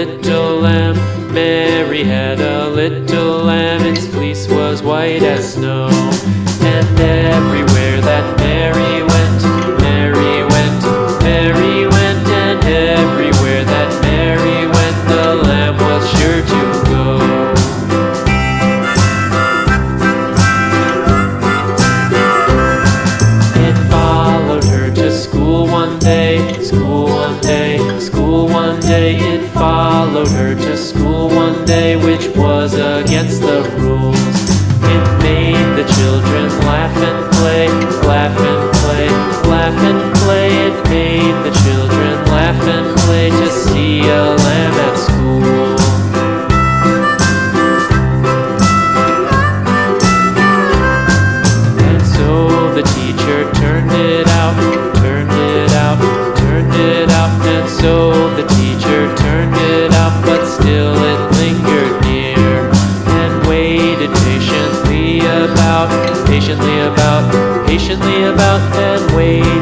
little lamb. Mary had a little lamb, its fleece was white as snow. And everywhere that Mary went, Mary went, Mary went, and everywhere that Mary went, the lamb was sure to go. It followed her to school one day, school one day, school one day. It followed her to school one day, which was against the rules. It made the children laugh and play, laugh and play, laugh and play. It made the children laugh and play to see a lamb at school. And so the teacher turned it out, turned it out, turned it out. And so the teacher turned it out, but still it lingered near and waited patiently about, patiently about, patiently about, and waited